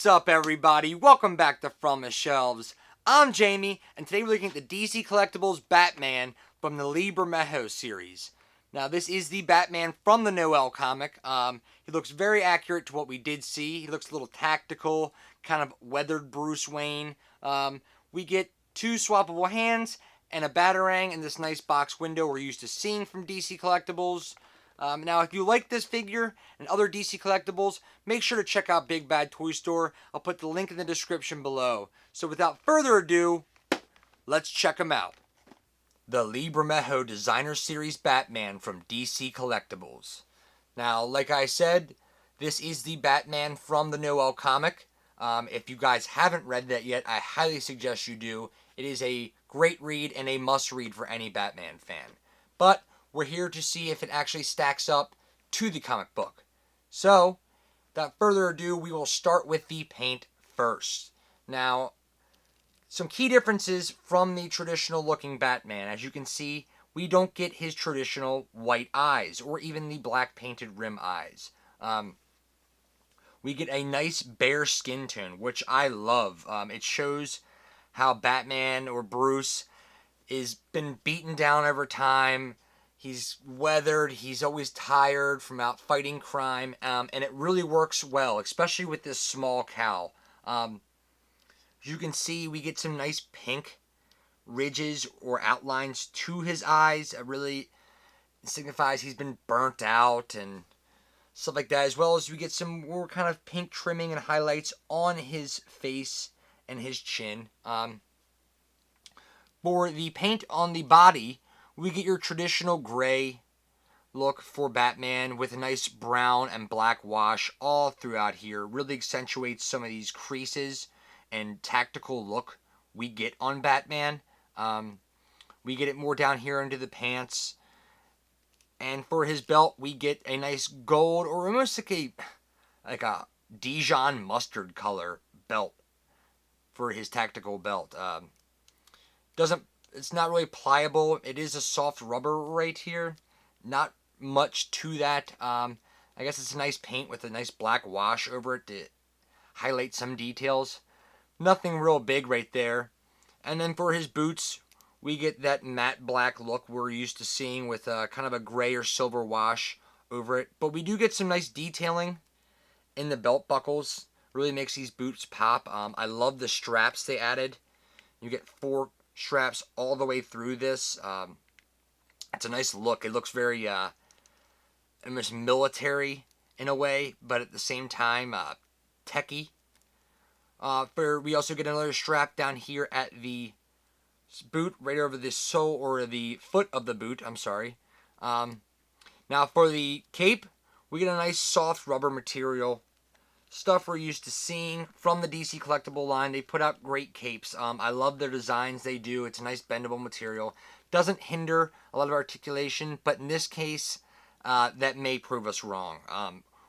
What's up, everybody? Welcome back to From the Shelves. I'm Jamie, and today we're looking at the DC Collectables Batman from the Lee Bermejo series. Now, this is the Batman from the Noel comic. He looks very accurate to what we did see. He looks a little tactical, kind of weathered Bruce Wayne. We get two swappable hands and a Batarang in this nice box window we're used to seeing from DC Collectables. Now, if you like this figure and other DC Collectables, make sure to check out Big Bad Toy Store. I'll put the link in the description below. So without further ado, let's check them out. The Lee Bermejo Designer Series Batman from DC Collectables. Now, like I said, this is the Batman from the Noel comic. If you guys haven't read that yet, I highly suggest you do. It is a great read and a must-read for any Batman fan. But we're here to see if it actually stacks up to the comic book. So, without further ado, we will start with the paint first. Now, some key differences from the traditional looking Batman. As you can see, we don't get his traditional white eyes, or even the black painted rim eyes. We get a nice bare skin tone, which I love. It shows how Batman or Bruce is been beaten down over time. He's weathered, he's always tired from out fighting crime, and it really works well, especially with this small cowl. As you can see, we get some nice pink ridges or outlines to his eyes. It really signifies he's been burnt out and stuff like that, as well as we get some more kind of pink trimming and highlights on his face and his chin. For the paint on the body, we get your traditional gray look for Batman with a nice brown and black wash all throughout here. Really accentuates some of these creases and tactical look we get on Batman. We get it more down here into the pants. And for his belt, we get a nice gold or almost like a Dijon mustard color belt for his tactical belt. It's not really pliable. It is a soft rubber right here. Not much to that. I guess it's a nice paint with a nice black wash over it to highlight some details. Nothing real big right there. And then for his boots, we get that matte black look we're used to seeing with kind of a gray or silver wash over it. But we do get some nice detailing in the belt buckles. Really makes these boots pop. I love the straps they added. You get 4 straps all the way through this. It's a nice look. It looks very almost military in a way, but at the same time techy. We also get another strap down here at the boot, right over the sole or the foot of the boot. I'm sorry. Now for the cape, we get a nice soft rubber material. Stuff we're used to seeing from the DC Collectible line. They put out great capes. I love their designs they do. It's a nice bendable material. Doesn't hinder a lot of articulation, but in this case, that may prove us wrong.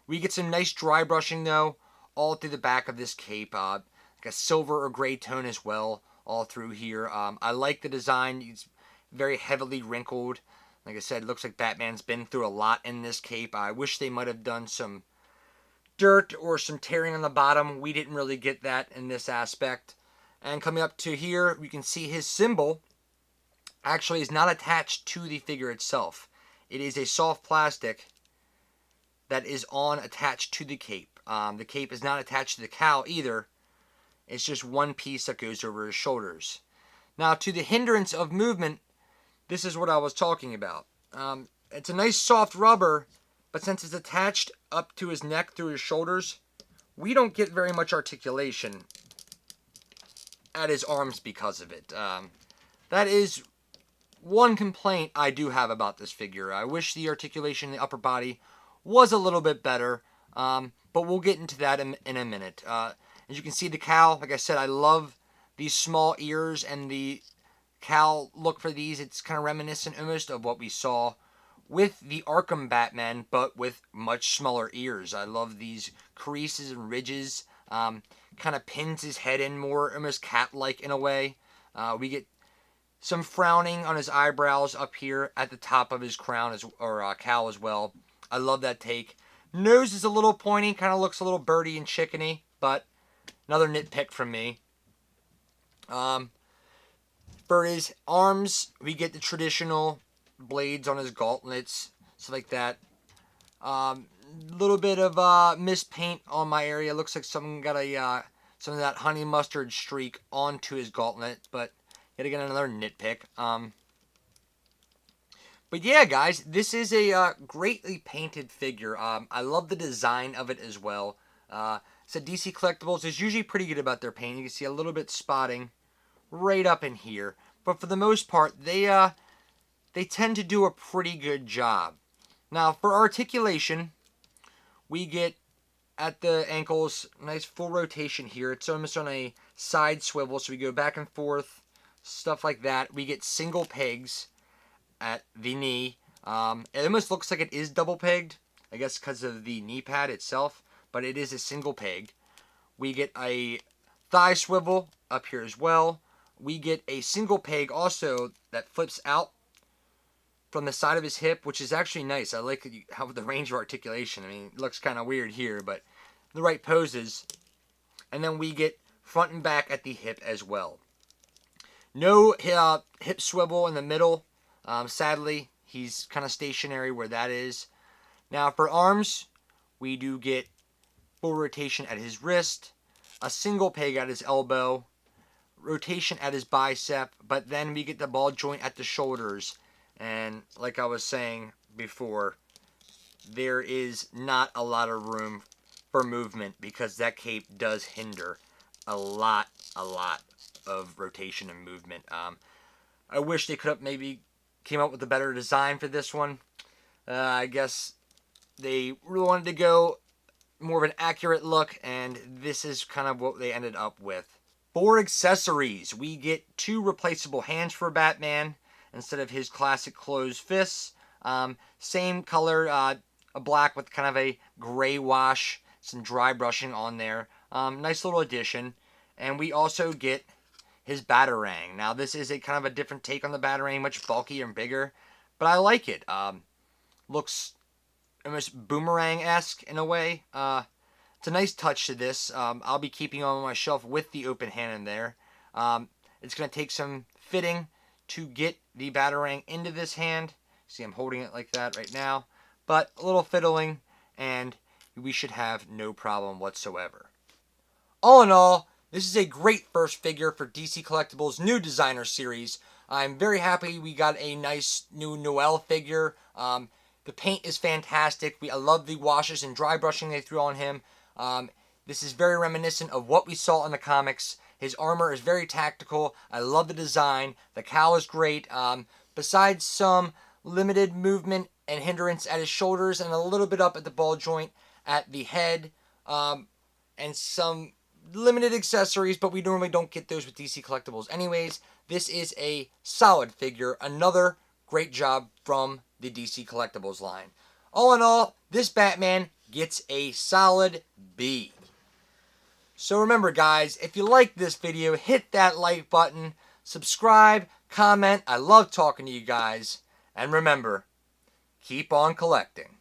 We get some nice dry brushing, though, all through the back of this cape. Like a silver or gray tone as well, all through here. I like the design. It's very heavily wrinkled. Like I said, it looks like Batman's been through a lot in this cape. I wish they might have done some dirt or some tearing on the bottom. We didn't really get that in this aspect. And coming up to here, we can see his symbol actually is not attached to the figure itself. It is a soft plastic that is attached to the cape. The cape is not attached to the cowl either. It's just one piece that goes over his shoulders. Now, to the hindrance of movement, this is what I was talking about. It's a nice soft rubber, but since it's attached up to his neck through his shoulders, we don't get very much articulation at his arms because of it. That is one complaint I do have about this figure. I wish the articulation in the upper body was a little bit better, but we'll get into that in a minute. As you can see, the cowl, like I said, I love these small ears and the cowl look for these. It's kind of reminiscent almost of what we saw with the Arkham Batman, but with much smaller ears. I love these creases and ridges. Kind of pins his head in more, almost cat-like in a way. We get some frowning on his eyebrows up here at the top of his crown or cowl as well. I love that take. Nose is a little pointy, kind of looks a little birdy and chickeny, but Another nitpick from me. For his arms, we get the traditional blades on his gauntlets, stuff like that. Little bit of mispaint on my area. Looks like someone got a some of that honey mustard streak onto his gauntlet, but yet again another nitpick. But yeah, guys, this is a greatly painted figure. I love the design of it as well. So DC Collectables is usually pretty good about their paint. You can see a little bit spotting right up in here, but for the most part, they tend to do a pretty good job. Now, for articulation, we get at the ankles, nice full rotation here. It's almost on a side swivel, so we go back and forth, stuff like that. We get single pegs at the knee. It almost looks like it is double pegged, I guess because of the knee pad itself, but it is a single peg. We get a thigh swivel up here as well. We get a single peg also that flips out from the side of his hip, which is actually nice. I like how the range of articulation. I mean, it looks kind of weird here, but the right poses. And then we get front and back at the hip as well. No hip swivel in the middle. Sadly, he's kind of stationary where that is. Now for arms, we do get full rotation at his wrist, a single peg at his elbow, rotation at his bicep, but then we get the ball joint at the shoulders. And like I was saying before, there is not a lot of room for movement because that cape does hinder a lot of rotation and movement. I wish they could have maybe came up with a better design for this one. I guess they really wanted to go more of an accurate look, and this is kind of what they ended up with. For accessories, we get 2 replaceable hands for Batman instead of his classic closed fists. Same color, a black with kind of a gray wash, some dry brushing on there. Nice little addition. And we also get his Batarang. Now this is a kind of a different take on the Batarang, much bulkier and bigger, but I like it. Looks almost boomerang-esque in a way. It's a nice touch to this. I'll be keeping on my shelf with the open hand in there. It's going to take some fitting to get the Batarang into this hand. See, I'm holding it like that right now. But a little fiddling, and we should have no problem whatsoever. All in all, this is a great first figure for DC Collectables' new designer series. I'm very happy we got a nice new Noel figure. The paint is fantastic. I love the washes and dry brushing they threw on him. This is very reminiscent of what we saw in the comics. His armor is very tactical. I love the design. The cowl is great. Besides some limited movement and hindrance at his shoulders and a little bit up at the ball joint at the head, and some limited accessories, but we normally don't get those with DC Collectables anyways. This is a solid figure. Another great job from the DC Collectables line. All in all, this Batman gets a solid B. So remember guys, if you like this video, hit that like button, subscribe, comment. I love talking to you guys. And remember, keep on collecting.